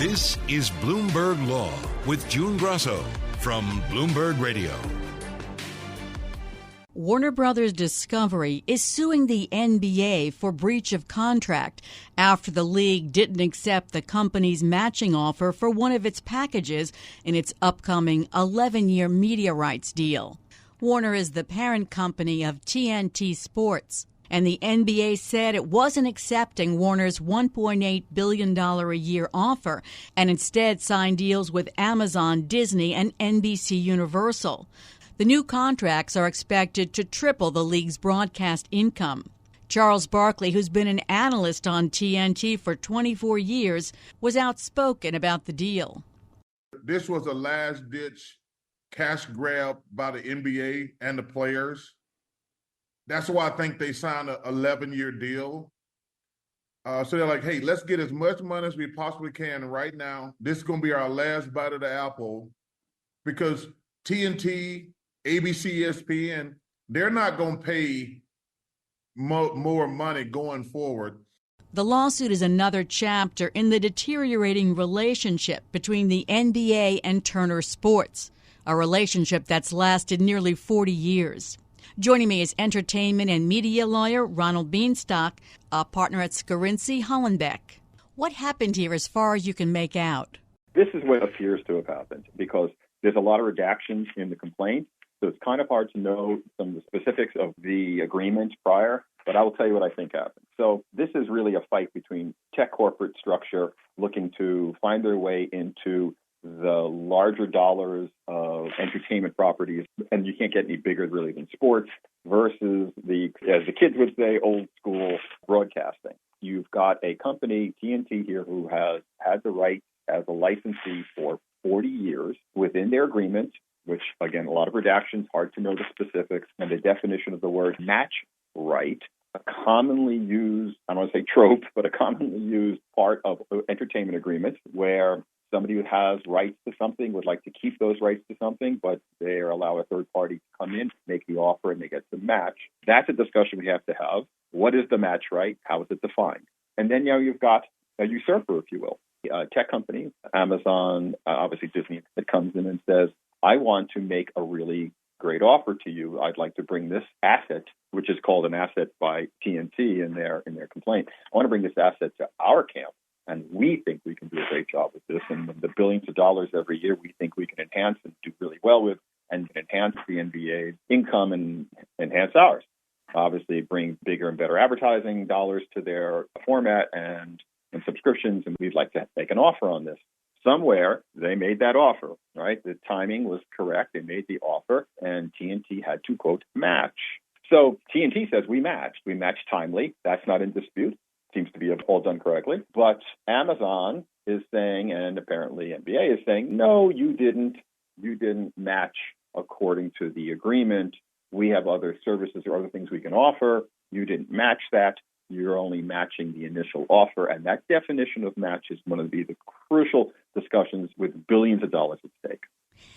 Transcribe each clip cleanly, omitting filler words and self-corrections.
This is Bloomberg Law with June Grasso from Bloomberg Radio. Warner Brothers Discovery is suing the NBA for breach of contract after the league didn't accept the company's matching offer for one of its packages in its upcoming 11-year media rights deal. Warner is the parent company of TNT Sports, and the NBA said it wasn't accepting Warner's $1.8 billion a year offer and instead signed deals with Amazon, Disney, and NBC Universal. The new contracts are expected to triple the league's broadcast income. Charles Barkley, who's been an analyst on TNT for 24 years, was outspoken about the deal. This was a last-ditch cash grab by the NBA and the players. That's why I think they signed an 11-year deal. So they're like, hey, let's get as much money as we possibly can right now. This is going to be our last bite of the apple because TNT, ABC, ESPN, they're not going to pay more money going forward. The lawsuit is another chapter in the deteriorating relationship between the NBA and Turner Sports, a relationship that's lasted nearly 40 years. Joining me is entertainment and media lawyer Ronald Bienstock, a partner at Scarinci Hollenbeck. What happened here as far as you can make out? This is what appears to have happened because there's a lot of redactions in the complaint. So it's kind of hard to know some of the specifics of the agreement prior, but I will tell you what I think happened. So this is really a fight between tech corporate structure looking to find their way into the larger dollars of entertainment properties, and you can't get any bigger really than sports, versus the, as the kids would say, old school broadcasting. You've got a company, TNT here, who has had the right as a licensee for 40 years within their agreement, which, again, a lot of redactions, hard to know the specifics, and the definition of the word match right, a commonly used, I don't want to say trope, but a commonly used part of entertainment agreements where somebody who has rights to something would like to keep those rights to something, but they allow a third party to come in, make the offer, and they get to match. That's a discussion we have to have. What is the match right? How is it defined? And then, you've got a usurper, if you will, a tech company, Amazon, obviously Disney, that comes in and says, I want to make a really great offer to you. I'd like to bring this asset, which is called an asset by TNT in their complaint. I want to bring this asset to our camp, and we think we can do a great job with this. And the billions of dollars every year we think we can enhance and do really well with and enhance the NBA's income and enhance ours. Obviously, bring bigger and better advertising dollars to their format and subscriptions, and we'd like to make an offer on this. Somewhere they made that offer, right? The timing was correct. They made the offer, and TNT had to, quote, match. So TNT says we matched. We matched timely. That's not in dispute. Seems to be all done correctly. But Amazon is saying, and apparently NBA is saying, no, you didn't. You didn't match according to the agreement. We have other services or other things we can offer. You didn't match that. You're only matching the initial offer. And that definition of match is one of the crucial discussions with billions of dollars at stake.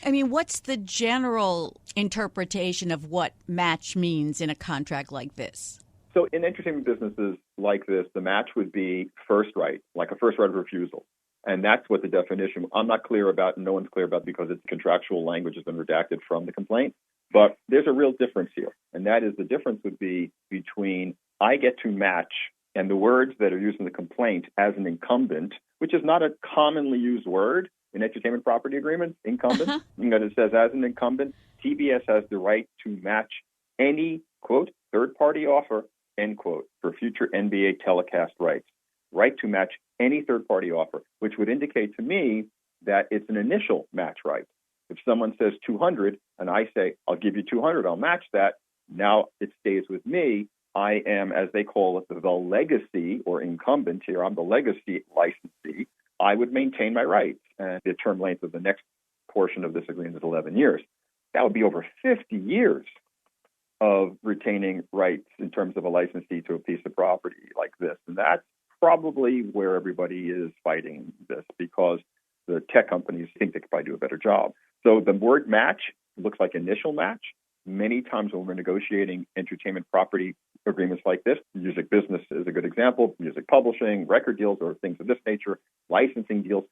I mean, what's the general interpretation of what match means in a contract like this? So in entertainment businesses like this, the match would be first right, like a first right of refusal. And that's what the definition, I'm not clear about, and no one's clear about because its contractual language has been redacted from the complaint. But there's a real difference here. And that is the difference would be between I get to match and the words that are used in the complaint as an incumbent, which is not a commonly used word in entertainment property agreements, incumbent. It says as an incumbent, TBS has the right to match any, quote, third-party offer, end quote, for future NBA telecast rights. Right to match any third-party offer, which would indicate to me that it's an initial match right. If someone says 200 and I say, I'll give you 200, I'll match that. Now it stays with me. I am, as they call it, the legacy or incumbent here. I'm the legacy licensee. I would maintain my rights. And the term length of the next portion of this agreement is 11 years. That would be over 50 years of retaining rights in terms of a licensee to a piece of property like this. And that's probably where everybody is fighting this because the tech companies think they could probably do a better job. So the word match looks like initial match. Many times when we're negotiating entertainment property agreements like this, music business is a good example, music publishing, record deals, or things of this nature, licensing deals,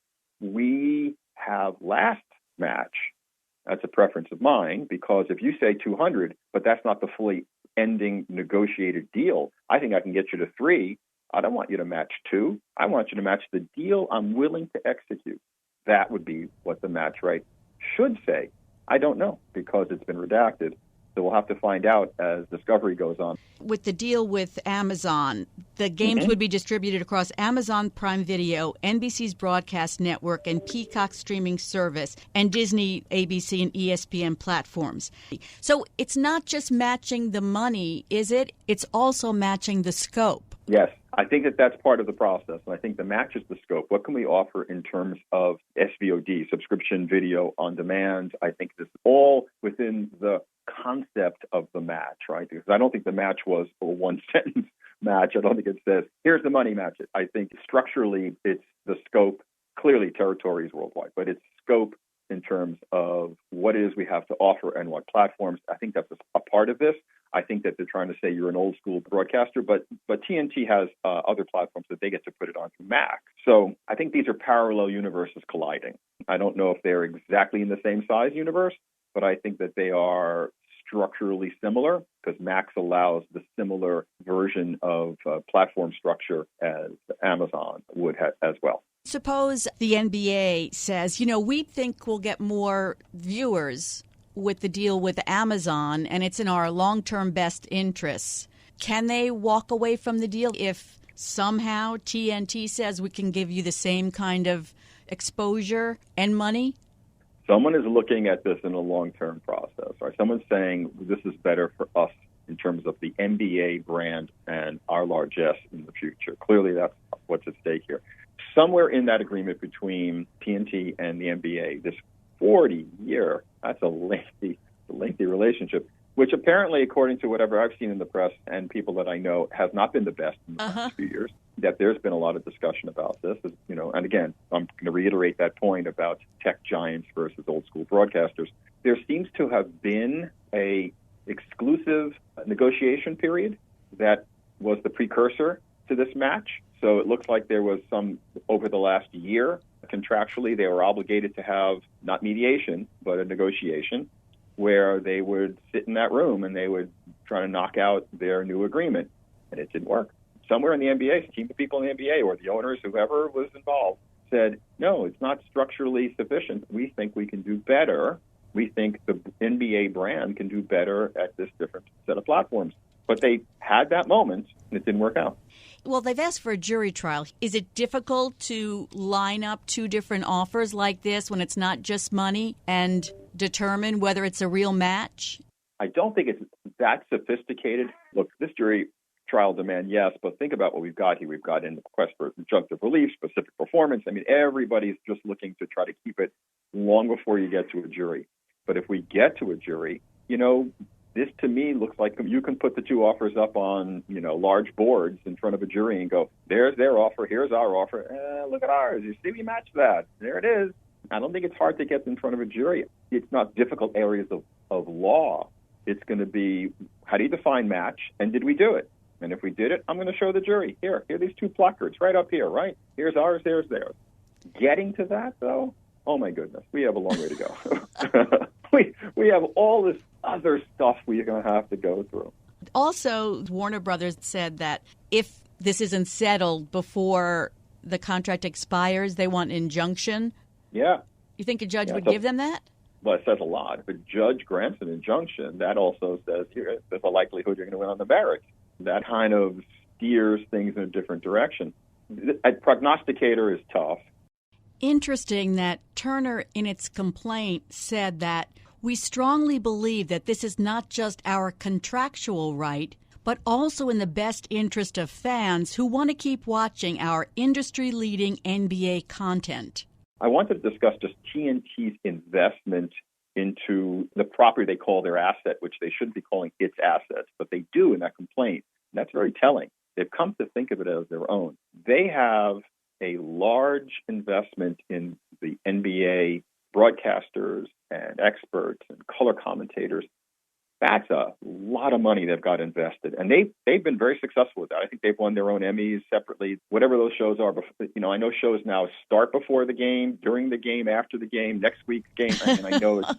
we have last match, that's a preference of mine, because if you say 200, but that's not the fully ending negotiated deal, I think I can get you to 3. I don't want you to match 2. I want you to match the deal I'm willing to execute. That would be what the match rate should say. I don't know because it's been redacted. So we'll have to find out as discovery goes on. With the deal with Amazon, the games would be distributed across Amazon Prime Video, NBC's broadcast network, and Peacock streaming service, and Disney, ABC, and ESPN platforms. So it's not just matching the money, is it? It's also matching the scope. Yes, I think that's part of the process. And I think the match is the scope. What can we offer in terms of SVOD, subscription video on demand? I think this is all within the concept of the match, right? Because I don't think the match was a one-sentence match. I don't think it says, here's the money, match it. I think structurally it's the scope, clearly territories worldwide, but it's scope in terms of what it is we have to offer and what platforms. I think that's a part of this. I think that they're trying to say you're an old school broadcaster, but TNT has other platforms that they get to put it on through Mac. So I think these are parallel universes colliding. I don't know if they're exactly in the same size universe, but I think that they are structurally similar because Max allows the similar version of platform structure as Amazon would have as well. Suppose the NBA says, we think we'll get more viewers with the deal with Amazon, and it's in our long-term best interests. Can they walk away from the deal if somehow TNT says we can give you the same kind of exposure and money? Someone is looking at this in a long-term process, right? Someone's saying this is better for us in terms of the NBA brand and our largesse in the future. Clearly, that's what's at stake here. Somewhere in that agreement between TNT and the NBA, this 40-year, that's a lengthy relationship, which apparently, according to whatever I've seen in the press and people that I know, has not been the best in the last few years. That there's been a lot of discussion about this, and again, I'm going to reiterate that point about tech giants versus old school broadcasters. There seems to have been a exclusive negotiation period that was the precursor to this match. So it looks like there was some over the last year. Contractually, they were obligated to have not mediation, but a negotiation where they would sit in that room and they would try to knock out their new agreement. And it didn't work. Somewhere in the NBA, a team of people in the NBA or the owners, whoever was involved, said, no, it's not structurally sufficient. We think we can do better. We think the NBA brand can do better at this different set of platforms. But they had that moment, and it didn't work out. Well, they've asked for a jury trial. Is it difficult to line up two different offers like this when it's not just money and determine whether it's a real match? I don't think it's that sophisticated. Look, this jury trial demand, yes, but think about what we've got here. We've got in the quest for injunctive relief, specific performance. I mean, everybody's just looking to try to keep it long before you get to a jury. But if we get to a jury, this to me looks like you can put the two offers up on, large boards in front of a jury and go, there's their offer, here's our offer. Look at ours. You see, we match that. There it is. I don't think it's hard to get in front of a jury. It's not difficult areas of law. It's going to be, how do you define match, and did we do it? And if we did it, I'm going to show the jury, here are these two placards right up here, right? Here's ours, there's theirs. Getting to that, though, oh my goodness, we have a long way to go. we have all this other stuff we're going to have to go through. Also, Warner Brothers said that if this isn't settled before the contract expires, they want an injunction. Yeah. You think a judge would give them that? Well, it says a lot. If a judge grants an injunction, that also says there's a likelihood you're going to win on the merits. That kind of steers things in a different direction. A prognosticator is tough. Interesting that Turner, in its complaint, said that we strongly believe that this is not just our contractual right, but also in the best interest of fans who want to keep watching our industry-leading NBA content. I wanted to discuss just TNT's investment into the property they call their asset, which they shouldn't be calling its assets, but they do in that complaint. And that's very telling. They've come to think of it as their own. They have a large investment in the NBA broadcasters and experts and color commentators. That's a lot of money they've got invested, and they've been very successful with that. I think they've won their own Emmys separately, whatever those shows are. I know shows now start before the game, during the game, after the game, next week's game, and I know it's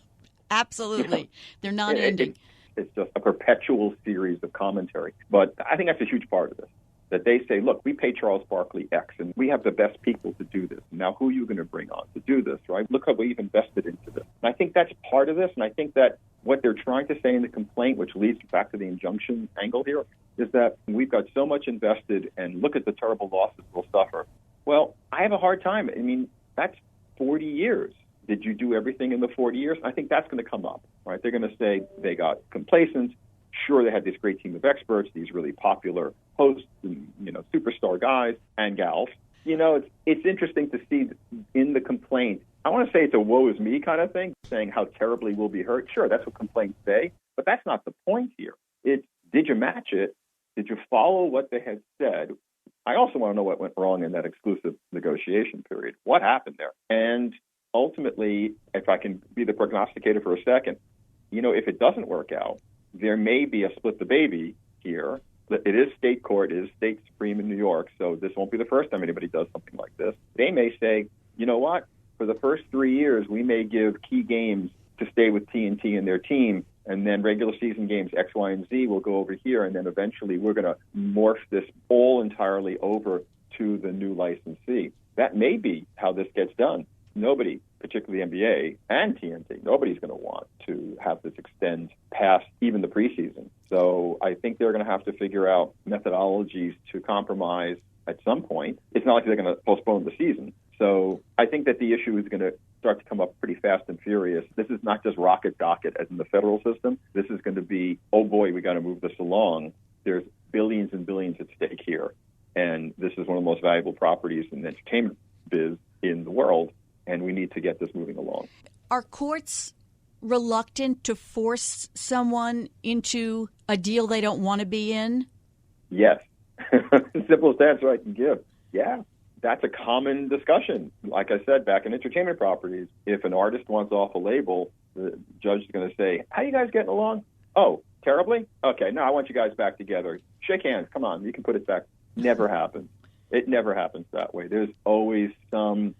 absolutely they're not ending. It's just a perpetual series of commentary. But I think that's a huge part of this. That they say, look, we pay Charles Barkley X, and we have the best people to do this. Now, who are you going to bring on to do this, right? Look how we've invested into this. And I think that's part of this, and I think that what they're trying to say in the complaint, which leads back to the injunction angle here, is that we've got so much invested, and look at the terrible losses we'll suffer. Well, I have a hard time. I mean, that's 40 years. Did you do everything in the 40 years? I think that's going to come up, right? They're going to say they got complacent. Sure, they had this great team of experts, these really popular hosts and, superstar guys and gals. It's interesting to see in the complaint. I want to say it's a woe is me kind of thing, saying how terribly we'll be hurt. Sure, that's what complaints say, but that's not the point here. It's, did you match it? Did you follow what they had said? I also want to know what went wrong in that exclusive negotiation period. What happened there? And ultimately, if I can be the prognosticator for a second, if it doesn't work out, there may be a split the baby here. It is state court, it is state supreme in New York, so this won't be the first time anybody does something like this. They may say, you know what, for the first 3 years, we may give key games to stay with TNT and their team, and then regular season games X, Y, and Z will go over here, and then eventually we're going to morph this all entirely over to the new licensee. That may be how this gets done. Nobody, particularly NBA and TNT, nobody's going to want to have this extend past even the preseason. So I think they're going to have to figure out methodologies to compromise at some point. It's not like they're going to postpone the season. So I think that the issue is going to start to come up pretty fast and furious. This is not just rocket docket as in the federal system. This is going to be, oh boy, we got to move this along. There's billions and billions at stake here. And this is one of the most valuable properties in the entertainment biz in the world. And we need to get this moving along. Are courts reluctant to force someone into a deal they don't want to be in? Yes. Simplest answer I can give. Yeah. That's a common discussion. Like I said, back in entertainment properties, if an artist wants off a label, the judge is going to say, how are you guys getting along? Oh, terribly? Okay, no, I want you guys back together. Shake hands. Come on, you can put it back. Never happens. It never happens that way. There's always some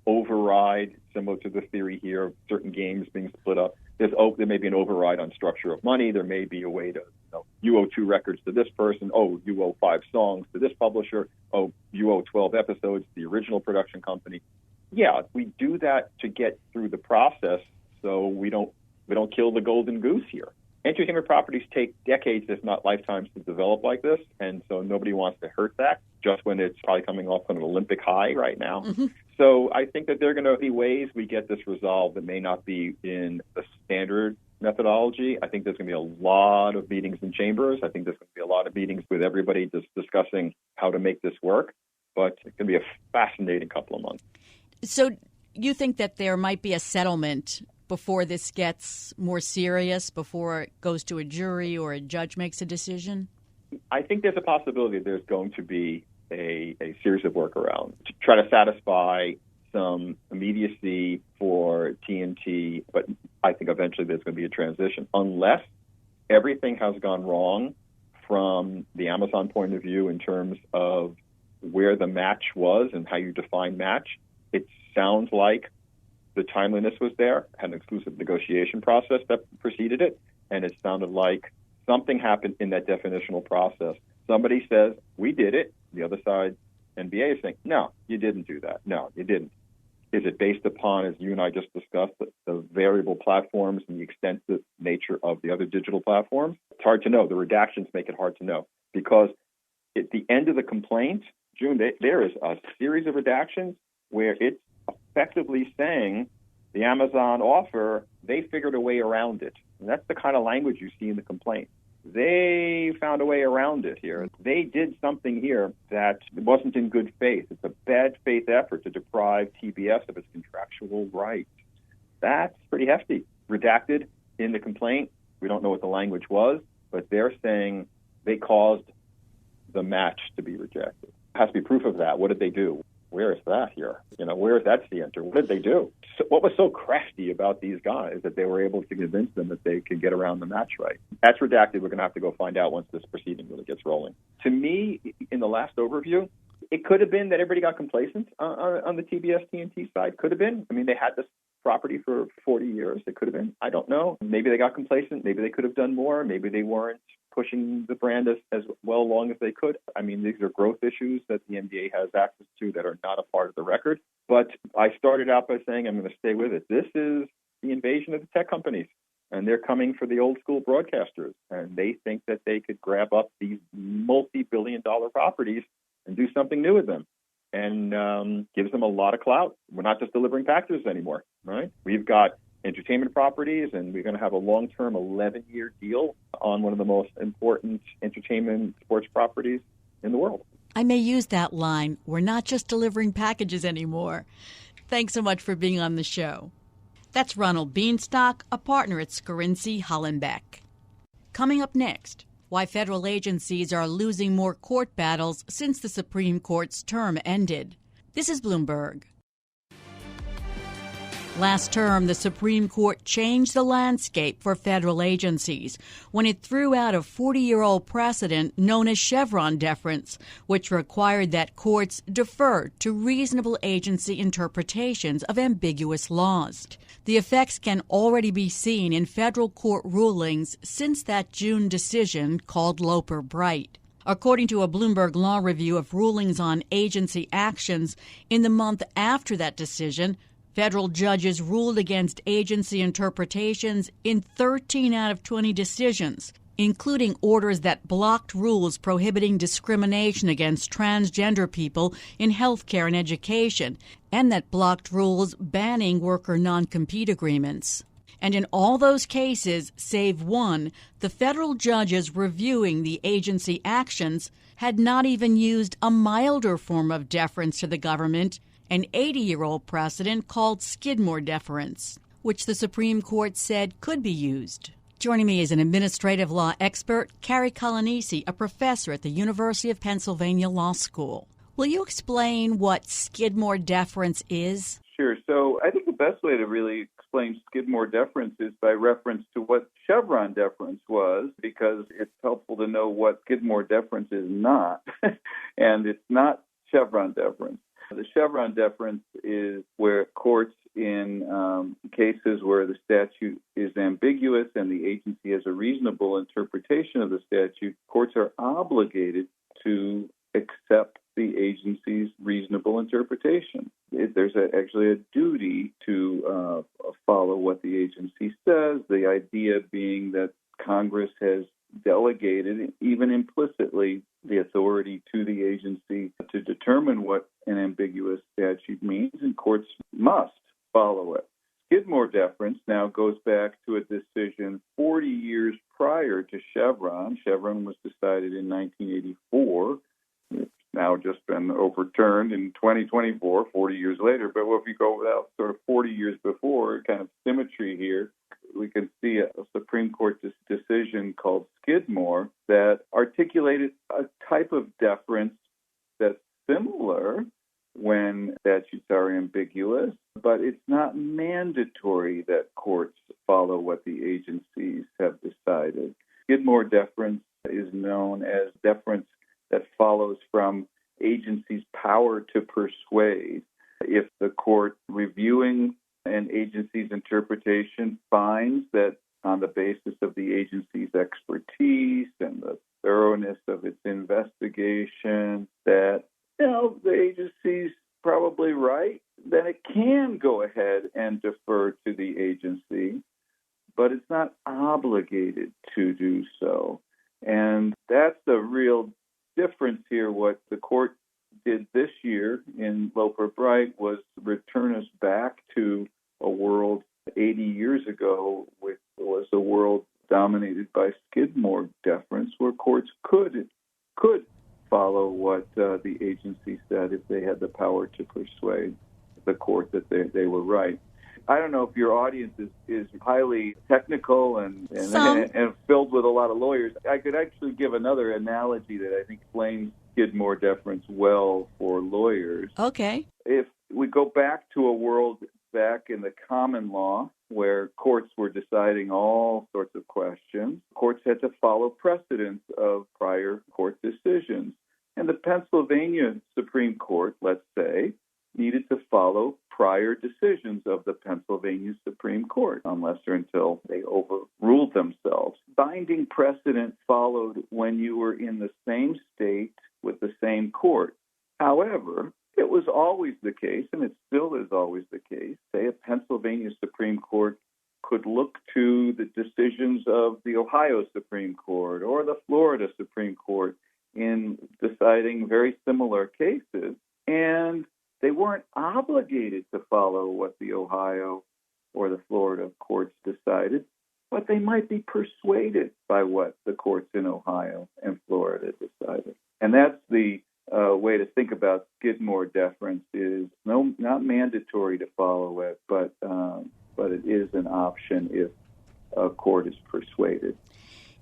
override, similar to the theory here of certain games being split up. There may be an override on structure of money. There may be a way to, you owe 2 records to this person. Oh, you owe 5 songs to this publisher. Oh, you owe 12 episodes to the original production company. Yeah, we do that to get through the process so we don't kill the golden goose here. Entertainment properties take decades, if not lifetimes, to develop like this, and so nobody wants to hurt that just when it's probably coming off an Olympic high right now. Mm-hmm. So I think that there are going to be ways we get this resolved that may not be in the standard methodology. I think there's going to be a lot of meetings in chambers. I think there's going to be a lot of meetings with everybody just discussing how to make this work, but it's going to be a fascinating couple of months. So you think that there might be a settlement before this gets more serious, before it goes to a jury or a judge makes a decision? I think there's a possibility there's going to be a series of workarounds to try to satisfy some immediacy for TNT, but I think eventually there's going to be a transition. Unless everything has gone wrong from the Amazon point of view in terms of where the match was and how you define match, it sounds like the timeliness was there, had an exclusive negotiation process that preceded it, and it sounded like something happened in that definitional process. Somebody says, we did it. The other side, NBA, is saying, no, you didn't do that. No, you didn't. Is it based upon, as you and I just discussed, the variable platforms and the extensive nature of the other digital platforms? It's hard to know. The redactions make it hard to know because at the end of the complaint, June, there is a series of redactions where it's effectively saying the Amazon offer, they figured a way around it. And that's the kind of language you see in the complaint. They found a way around it here. They did something here that wasn't in good faith. It's a bad faith effort to deprive TBS of its contractual rights. That's pretty hefty. Redacted in the complaint. We don't know what the language was, but they're saying they caused the match to be rejected. Has to be proof of that. What did they do? where is that here? Where is that scienter? What did they do? What was so crafty about these guys that they were able to convince them that they could get around the match right? That's redacted. We're going to have to go find out once this proceeding really gets rolling. To me, in the last overview, it could have been that everybody got complacent on the TBS TNT side. Could have been. I mean, they had this property for 40 years. It could have been. I don't know. Maybe they got complacent. Maybe they could have done more. Maybe they weren't pushing the brand as well along as they could. I mean, these are growth issues that the NBA has access to that are not a part of the record. But I started out by saying I'm going to stay with it. This is the invasion of the tech companies, and they're coming for the old school broadcasters, and they think that they could grab up these multi-billion-dollar properties and do something new with them, and gives them a lot of clout. We're not just delivering packages anymore, right? We've got entertainment properties, and we're going to have a long-term 11-year deal on one of the most important entertainment sports properties in the world. I may use that line. We're not just delivering packages anymore. Thanks so much for being on the show. That's Ronald Bienstock, a partner at Scarinci Hollenbeck. Coming up next, why federal agencies are losing more court battles since the Supreme Court's term ended. This is Bloomberg. Last term, the Supreme Court changed the landscape for federal agencies when it threw out a 40-year-old precedent known as Chevron deference, which required that courts defer to reasonable agency interpretations of ambiguous laws. The effects can already be seen in federal court rulings since that June decision called Loper-Bright. According to a Bloomberg Law review of rulings on agency actions, in the month after that decision, federal judges ruled against agency interpretations in 13 out of 20 decisions, including orders that blocked rules prohibiting discrimination against transgender people in healthcare and education, and that blocked rules banning worker non-compete agreements. And in all those cases, save one, the federal judges reviewing the agency actions had not even used a milder form of deference to the government, an 80-year-old precedent called Skidmore deference, which the Supreme Court said could be used. Joining me is an administrative law expert, Cary Coglianese, a professor at the University of Pennsylvania Law School. Will you explain what Skidmore deference is? Sure. So I think the best way to really explain Skidmore deference is by reference to what Chevron deference was, because it's helpful to know what Skidmore deference is not. And it's not Chevron deference. The Chevron deference is where courts in cases where the statute is ambiguous and the agency has a reasonable interpretation of the statute, courts are obligated to accept the agency's reasonable interpretation. There's actually a duty to follow what the agency says, the idea being that Congress has delegated, even implicitly, the authority to the agency to determine what an ambiguous statute means, and courts must follow it. Skidmore deference now goes back to a decision 40 years prior to Chevron. Chevron was decided in 1984. It's now just been overturned in 2024, 40 years later. But if you go without sort of 40 years before, kind of symmetry here, we can see a Supreme Court decision called Skidmore that articulated a type of deference that's similar when statutes are ambiguous, but it's not mandatory that courts follow what the agencies have decided. Skidmore deference is known as deference that follows from agencies' power to persuade. If the court reviewing an agency's interpretation finds that on the basis of the agency's expertise and the thoroughness of its investigation that, the agency's probably right, then it can go ahead and defer to the agency, but it's not obligated to do so. And that's the real difference here. What the court did this year in Loper-Bright was return us back to a world 80 years ago, which was a world dominated by Skidmore deference, where courts could follow what the agency said if they had the power to persuade the court that they were right. I don't know if your audience is highly technical and filled with a lot of lawyers. I could actually give another analogy that I think explains Skidmore deference well for lawyers. Okay. If we go back to a world back in the common law where courts were deciding all sorts of questions, courts had to follow precedents of prior court decisions. And the Pennsylvania Supreme Court, let's say, needed to follow prior decisions of the Pennsylvania Supreme Court, unless or until they overruled themselves. Binding precedent followed when you were in the same state with the same court. However, it was always the case, and it still is always the case, say a Pennsylvania Supreme Court could look to the decisions of the Ohio Supreme Court or the Florida Supreme Court in deciding very similar cases, and they weren't obligated to follow what the Ohio or the Florida courts decided, but they might be persuaded by what the courts in Ohio and Florida decided. And that's the way to think about Skidmore deference is not mandatory to follow it, but it is an option if a court is persuaded.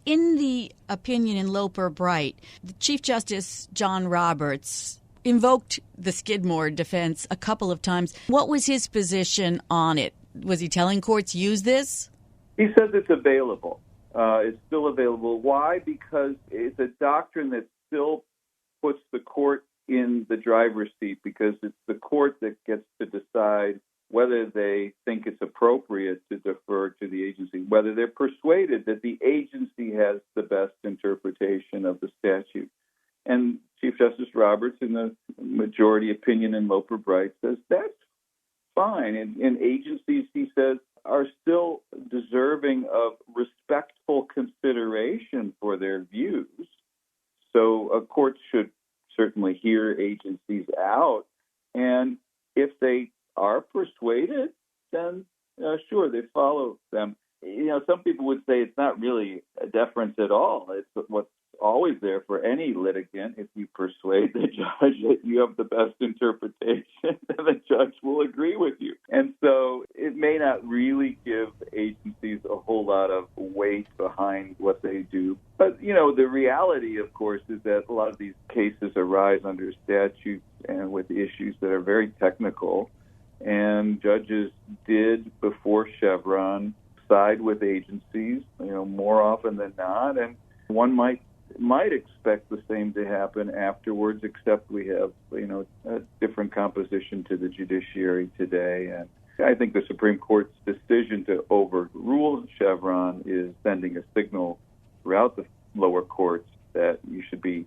In the opinion in Loper-Bright, the Chief Justice John Roberts invoked the Skidmore defense a couple of times. What was his position on it? Was he telling courts use this? He says it's available. It's still available. Why? Because it's a doctrine that still puts the court in the driver's seat, because it's the court that gets to decide whether they think it's appropriate to defer to the agency, whether they're persuaded that the agency has the best interpretation of the statute. And Chief Justice Roberts, in the majority opinion in Loper-Bright, says that's fine. And agencies, he says, are still deserving of respectful consideration for their views. So a court should certainly hear agencies out. And if they are persuaded, then sure, they follow them. Some people would say it's not really a deference at all. It's what's always there for any litigant. If you persuade the judge that you have the best interpretation, then the judge will agree with you. And so it may not really give agencies a whole lot of weight behind what they do. But, the reality, of course, is that a lot of these cases arise under statutes and with issues that are very technical. And judges did, before Chevron, side with agencies, more often than not. And one might expect the same to happen afterwards, except we have, a different composition to the judiciary today. And I think the Supreme Court's decision to overrule Chevron is sending a signal throughout the lower courts that you should be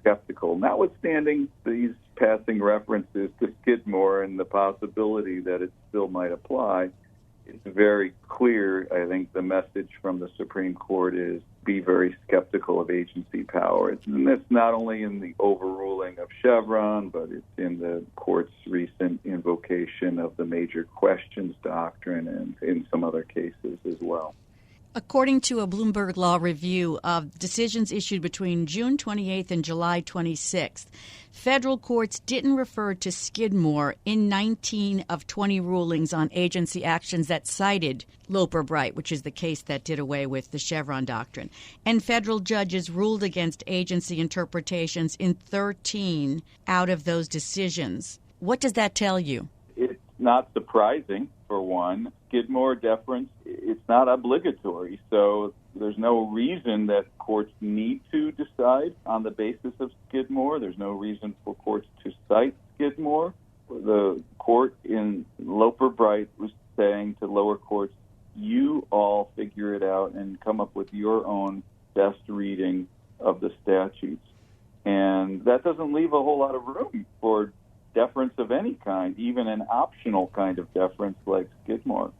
skeptical, notwithstanding these passing references to Skidmore and the possibility that it still might apply. It's very clear, I think, the message from the Supreme Court is be very skeptical of agency power. And that's not only in the overruling of Chevron, but it's in the court's recent invocation of the major questions doctrine and in some other cases as well. According to a Bloomberg Law review of decisions issued between June 28th and July 26th, federal courts didn't refer to Skidmore in 19 of 20 rulings on agency actions that cited Loper-Bright, which is the case that did away with the Chevron doctrine. And federal judges ruled against agency interpretations in 13 out of those decisions. What does that tell you? It's not surprising, for one. Skidmore deference, it's not obligatory, so there's no reason that courts need to decide on the basis of Skidmore. There's no reason for courts to cite Skidmore. The court in Loper-Bright was saying to lower courts, you all figure it out and come up with your own best reading of the statutes. And that doesn't leave a whole lot of room for deference of any kind, even an optional kind of deference like Skidmore.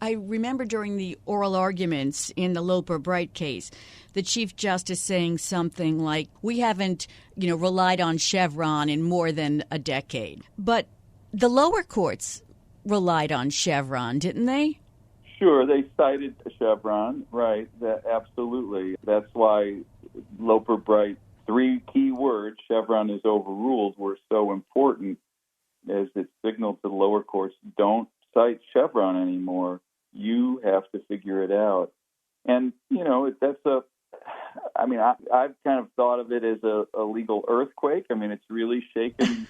I remember during the oral arguments in the Loper-Bright case, the Chief Justice saying something like, we haven't, relied on Chevron in more than a decade. But the lower courts relied on Chevron, didn't they? Sure, they cited Chevron, right, absolutely. That's why Loper-Bright, 3 key words, Chevron is overruled, were so important, as it signaled to the lower courts, don't cite Chevron anymore. You have to figure it out. And, I've kind of thought thought of it as a legal earthquake. I mean, it's really shaken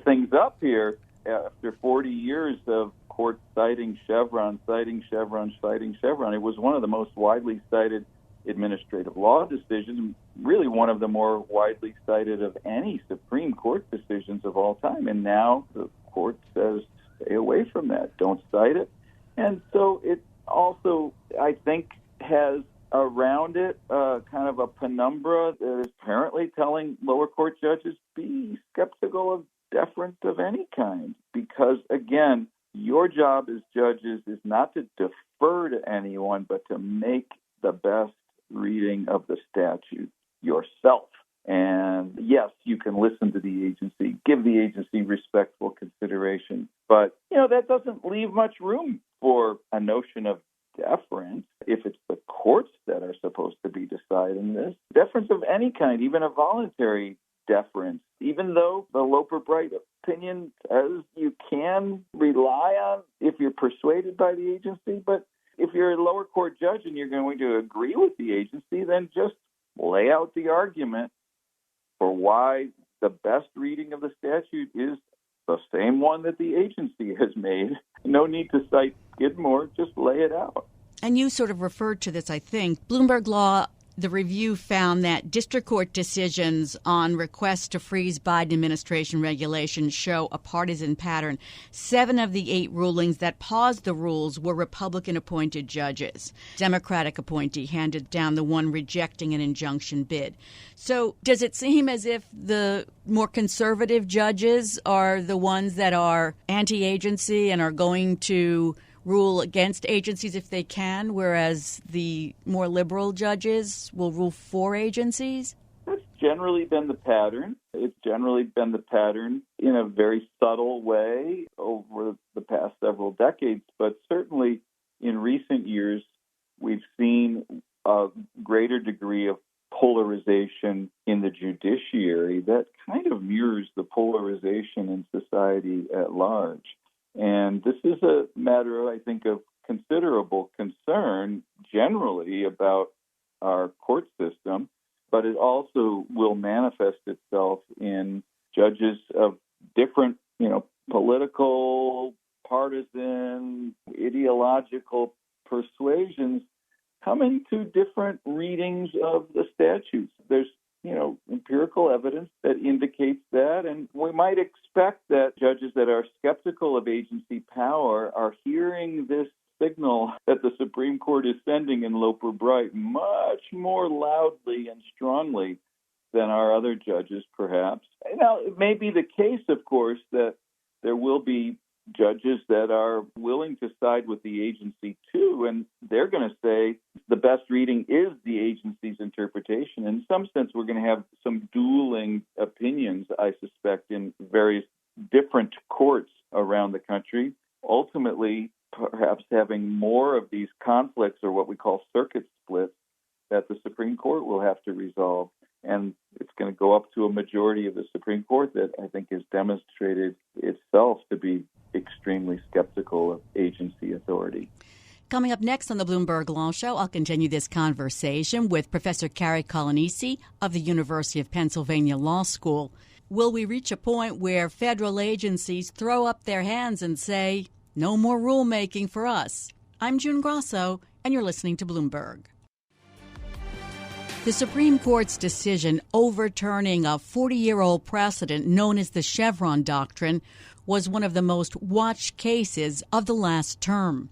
things up here after 40 years of courts citing Chevron. It was one of the most widely cited administrative law decisions, really one of the more widely cited of any Supreme Court decisions of all time. And now the court says, stay away from that. Don't cite it. And so it also, I think, has around it kind of a penumbra that is apparently telling lower court judges, be skeptical of deference of any kind. Because, again, your job as judges is not to defer to anyone, but to make the best reading of the statute yourself. And yes, you can listen to the agency, give the agency respectful consideration, but that doesn't leave much room for a notion of deference if it's the courts that are supposed to be deciding this. Deference of any kind, even a voluntary deference, even though the Loper-Bright opinion says you can rely on if you're persuaded by the agency, but if you're a lower court judge and you're going to agree with the agency, then just lay out the argument for why the best reading of the statute is the same one that the agency has made. No need to cite Skidmore, just lay it out. And you sort of referred to this, I think. Bloomberg Law, the review found that district court decisions on requests to freeze Biden administration regulations show a partisan pattern. 7 of the 8 rulings that paused the rules were Republican-appointed judges. Democratic appointee handed down the one rejecting an injunction bid. So does it seem as if the more conservative judges are the ones that are anti-agency and are going to rule against agencies if they can, whereas the more liberal judges will rule for agencies? That's generally been the pattern. It's generally been the pattern in a very subtle way over the past several decades, but certainly in recent years, we've seen a greater degree of polarization in the judiciary that kind of mirrors the polarization in society at large. And this is a matter, I think, of considerable concern generally about our court system, but it also will manifest itself in judges of different, political, partisan, ideological persuasions coming to different readings of the statutes. There's empirical evidence that indicates that, and we might expect that judges that are skeptical of agency power are hearing this signal that the Supreme Court is sending in Loper-Bright much more loudly and strongly than our other judges, perhaps. Now, it may be the case, of course, that there will be judges that are willing to side with the agency too, and they're going to say the best reading is the agency's interpretation. In some sense, we're going to have some dueling opinions, I suspect, in various different courts around the country, ultimately perhaps having more of these conflicts or what we call circuit splits that the Supreme Court will have to resolve. And it's going to go up to a majority of the Supreme Court that I think has demonstrated itself to be extremely skeptical of agency authority. Coming up next on the Bloomberg Law Show, I'll continue this conversation with Professor Cary Coglianese of the University of Pennsylvania Law School. Will we reach a point where federal agencies throw up their hands and say, no more rulemaking for us? I'm June Grasso, and you're listening to Bloomberg. The Supreme Court's decision overturning a 40-year-old precedent known as the Chevron doctrine was one of the most watched cases of the last term.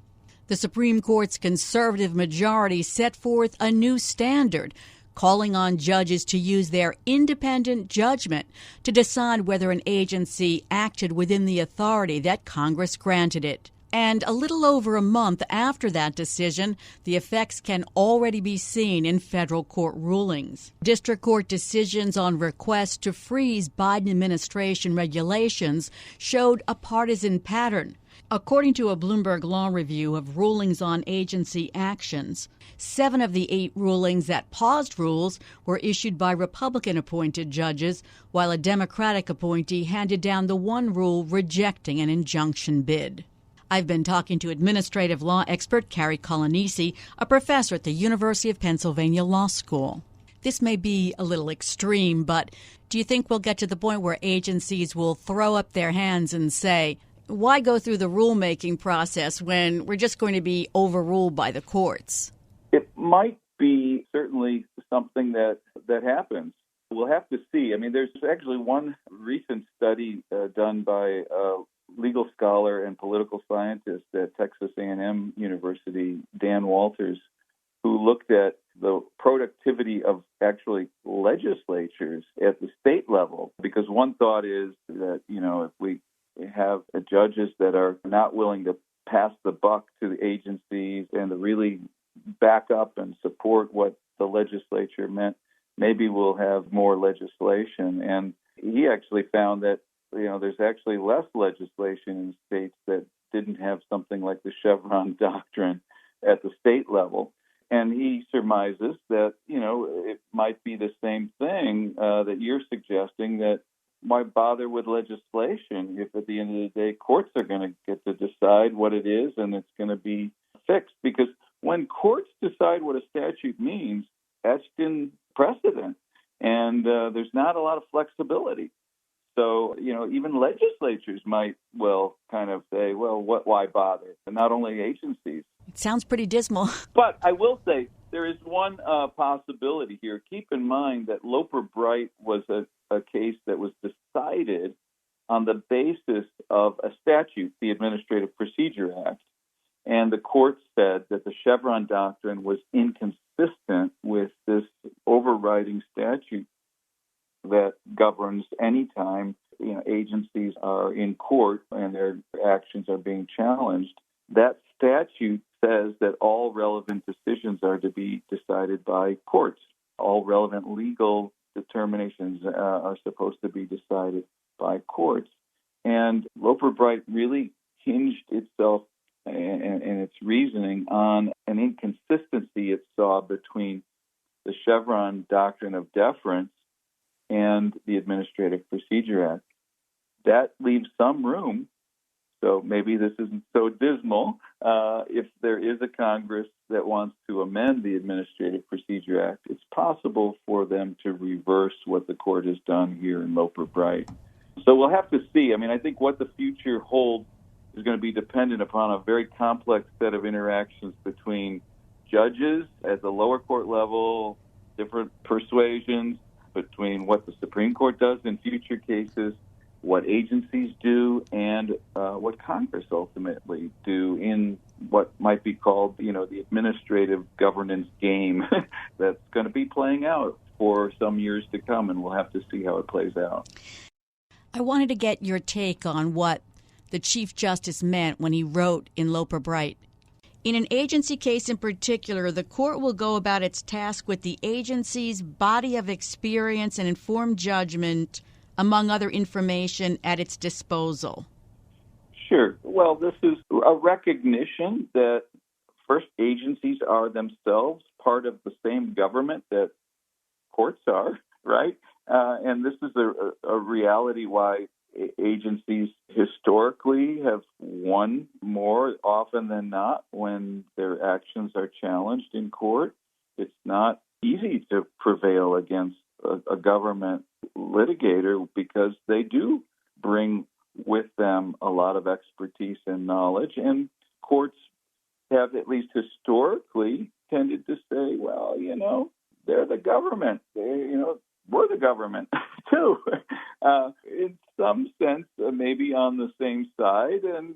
The Supreme Court's conservative majority set forth a new standard, calling on judges to use their independent judgment to decide whether an agency acted within the authority that Congress granted it. And a little over a month after that decision, the effects can already be seen in federal court rulings. District court decisions on requests to freeze Biden administration regulations showed a partisan pattern. According to a Bloomberg Law review of rulings on agency actions, 7 of the 8 rulings that paused rules were issued by Republican-appointed judges, while a Democratic appointee handed down the one rule rejecting an injunction bid. I've been talking to administrative law expert Cary Coglianese, a professor at the University of Pennsylvania Law School. This may be a little extreme, but do you think we'll get to the point where agencies will throw up their hands and say, why go through the rulemaking process when we're just going to be overruled by the courts? It might be certainly something that happens. We'll have to see. I mean, there's actually one recent study done by a legal scholar and political scientist at Texas A&M University, Dan Walters, who looked at the productivity of actually legislatures at the state level. Because one thought is that, if we have judges that are not willing to pass the buck to the agencies and to really back up and support what the legislature meant, maybe we'll have more legislation. And he actually found that, there's actually less legislation in states that didn't have something like the Chevron doctrine at the state level. And he surmises that, it might be the same thing that you're suggesting, that why bother with legislation if at the end of the day courts are going to get to decide what it is and it's going to be fixed? Because when courts decide what a statute means, that's in precedent, and there's not a lot of flexibility. So, even legislatures might kind of say, why bother? And not only agencies. It sounds pretty dismal. But I will say there is one possibility here. Keep in mind that Loper-Bright was a case that was decided on the basis of a statute, the Administrative Procedure Act. And the court said that the Chevron doctrine was inconsistent with this overriding statute that governs any time agencies are in court and their actions are being challenged. That statute says that all relevant decisions are to be decided by courts. All relevant legal determinations are supposed to be decided by courts. And Loper-Bright really hinged itself and its reasoning on an inconsistency it saw between the Chevron doctrine of deference and the Administrative Procedure Act. That leaves some room, so maybe this isn't so dismal, if there is a Congress that wants to amend the Administrative Procedure Act, it's possible for them to reverse what the court has done here in Loper-Bright. So we'll have to see. I mean, I think what the future holds is going to be dependent upon a very complex set of interactions between judges at the lower court level, different persuasions, between what the Supreme Court does in future cases, what agencies do, and what Congress ultimately do in what might be called, the administrative governance game that's going to be playing out for some years to come, and we'll have to see how it plays out. I wanted to get your take on what the Chief Justice meant when he wrote in Loper-Bright, in an agency case in particular, the court will go about its task with the agency's body of experience and informed judgment, among other information, at its disposal. Sure. Well, this is a recognition that first, agencies are themselves part of the same government that courts are, right? And this is a reality why agencies historically have won more often than not when their actions are challenged in court. It's not easy to prevail against a government litigator because they do bring with them a lot of expertise and knowledge, and courts have at least historically tended to say, well, they're the government. We're the government too. In some sense, maybe on the same side. And,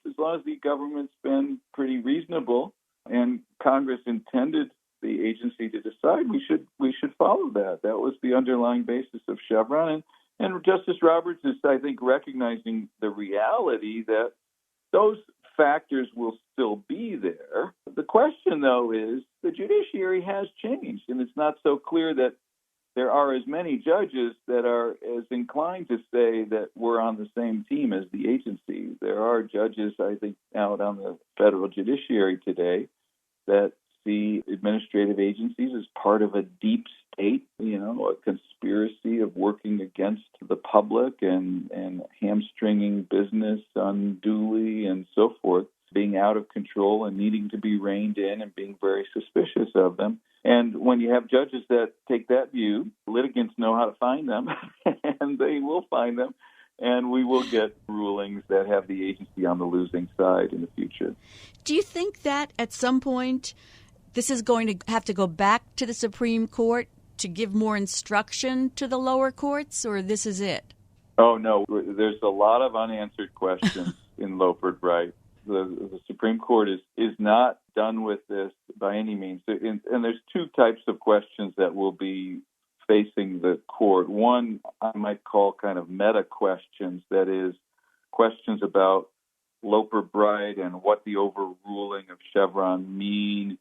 as long as the government's been pretty reasonable and Congress intended the agency to decide, we should follow that. That was the underlying basis of Chevron. And Justice Roberts is, I think, recognizing the reality that those factors will still be there. The question, though, is the judiciary has changed, and it's not so clear that there are as many judges that are as inclined to say that we're on the same team as the agency. There are judges, I think, out on the federal judiciary today that see administrative agencies as part of a deep state, a conspiracy of working against the public and hamstringing business unduly and so forth, being out of control and needing to be reined in and being very suspicious of them. And when you have judges that take that view, litigants know how to find them, and they will find them, and we will get rulings that have the agency on the losing side in the future. Do you think that at some point this is going to have to go back to the Supreme Court to give more instruction to the lower courts, or this is it? Oh, no. There's a lot of unanswered questions in Loper Bright. The Supreme Court is not done with this by any means. And there's two types of questions that will be facing the court. One I might call kind of meta questions, that is, questions about Loper Bright and what the overruling of Chevron mean.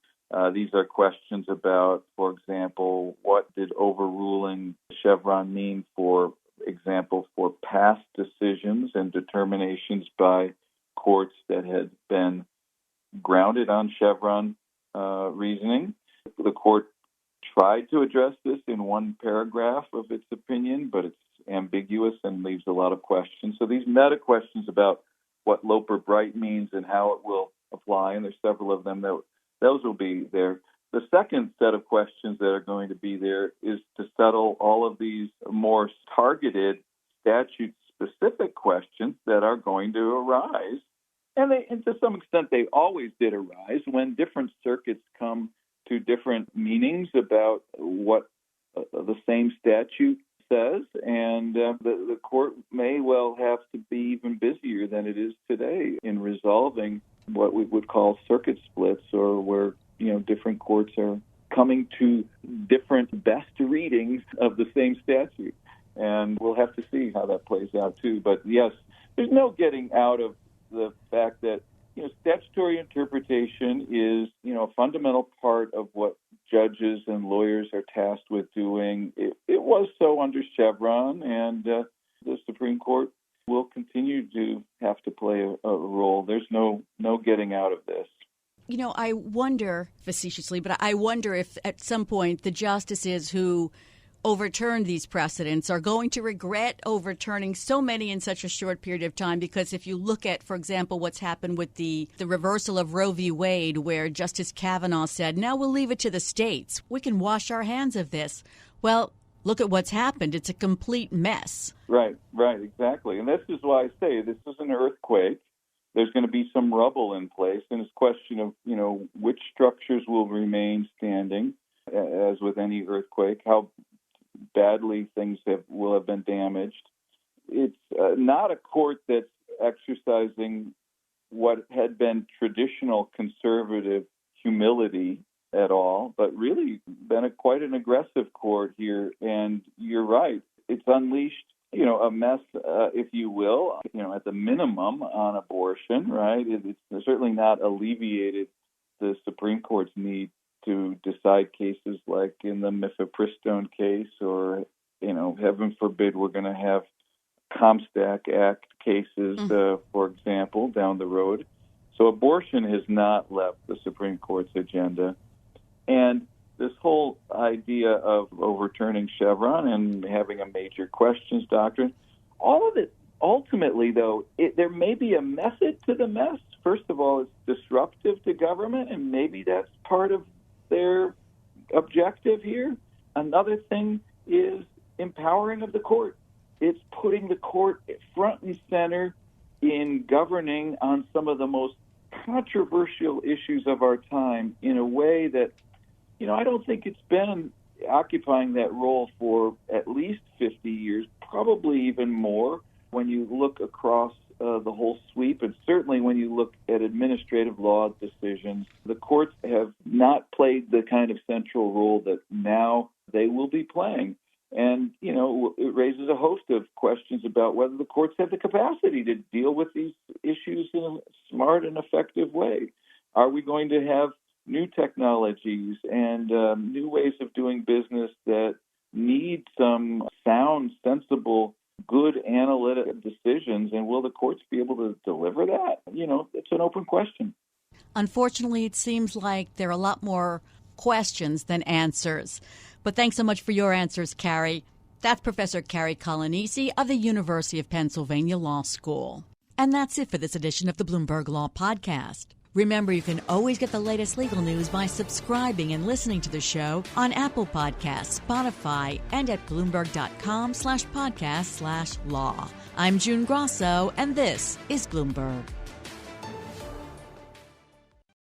These are questions about, for example, what did overruling Chevron mean, for example, for past decisions and determinations by courts that had been grounded on Chevron reasoning. The court tried to address this in one paragraph of its opinion, but it's ambiguous and leaves a lot of questions. So these meta questions about what Loper Bright means and how it will apply, and there's several of them, those will be there. The second set of questions that are going to be there is to settle all of these more targeted statute-specific questions that are going to arise. And to some extent, they always did arise when different circuits come to different meanings about what the same statute says. And the court may well have to be even busier than it is today in resolving what we would call circuit splits, or where different courts are coming to different best readings of the same statute. And we'll have to see how that plays out, too. But, yes, there's no getting out of the fact that, statutory interpretation is, a fundamental part of what judges and lawyers are tasked with doing. It was so under Chevron, and the Supreme Court will continue to have to play a role. There's no getting out of this. I wonder, facetiously, but I wonder if at some point the justices who overturned these precedents are going to regret overturning so many in such a short period of time, because if you look at, for example, what's happened with the reversal of Roe v. Wade, where Justice Kavanaugh said, now we'll leave it to the states. We can wash our hands of this. Well, look at what's happened. It's a complete mess. Right, exactly. And this is why I say this is an earthquake. There's going to be some rubble in place, and it's a question of, which structures will remain standing, as with any earthquake, how badly things will have been damaged. It's not a court that's exercising what had been traditional conservative humility at all, but really been quite an aggressive court here. And you're right, it's unleashed a mess, if you will, at the minimum on abortion, right? It's certainly not alleviated the Supreme Court's need to decide cases like in the mifepristone case, or, heaven forbid, we're going to have Comstock Act cases, for example, down the road. So abortion has not left the Supreme Court's agenda. And this whole idea of overturning Chevron and having a major questions doctrine, all of it, ultimately, though, there may be a method to the mess. First of all, it's disruptive to government, and maybe that's part of their objective here. Another thing is empowering of the court. It's putting the court front and center in governing on some of the most controversial issues of our time in a way that, I don't think it's been occupying that role for at least 50 years, probably even more, when you look across the whole sweep. And certainly when you look at administrative law decisions, the courts have not played the kind of central role that now they will be playing. And, it raises a host of questions about whether the courts have the capacity to deal with these issues in a smart and effective way. Are we going to have new technologies and new ways of doing business that need some sound, sensible, good analytic decisions? And will the courts be able to deliver that? It's an open question. Unfortunately, it seems like there are a lot more questions than answers. But thanks so much for your answers, Cary. That's Professor Cary Coglianese of the University of Pennsylvania Law School. And that's it for this edition of the Bloomberg Law Podcast. Remember, you can always get the latest legal news by subscribing and listening to the show on Apple Podcasts, Spotify, and at Bloomberg.com/podcast/law. I'm June Grasso, and this is Bloomberg.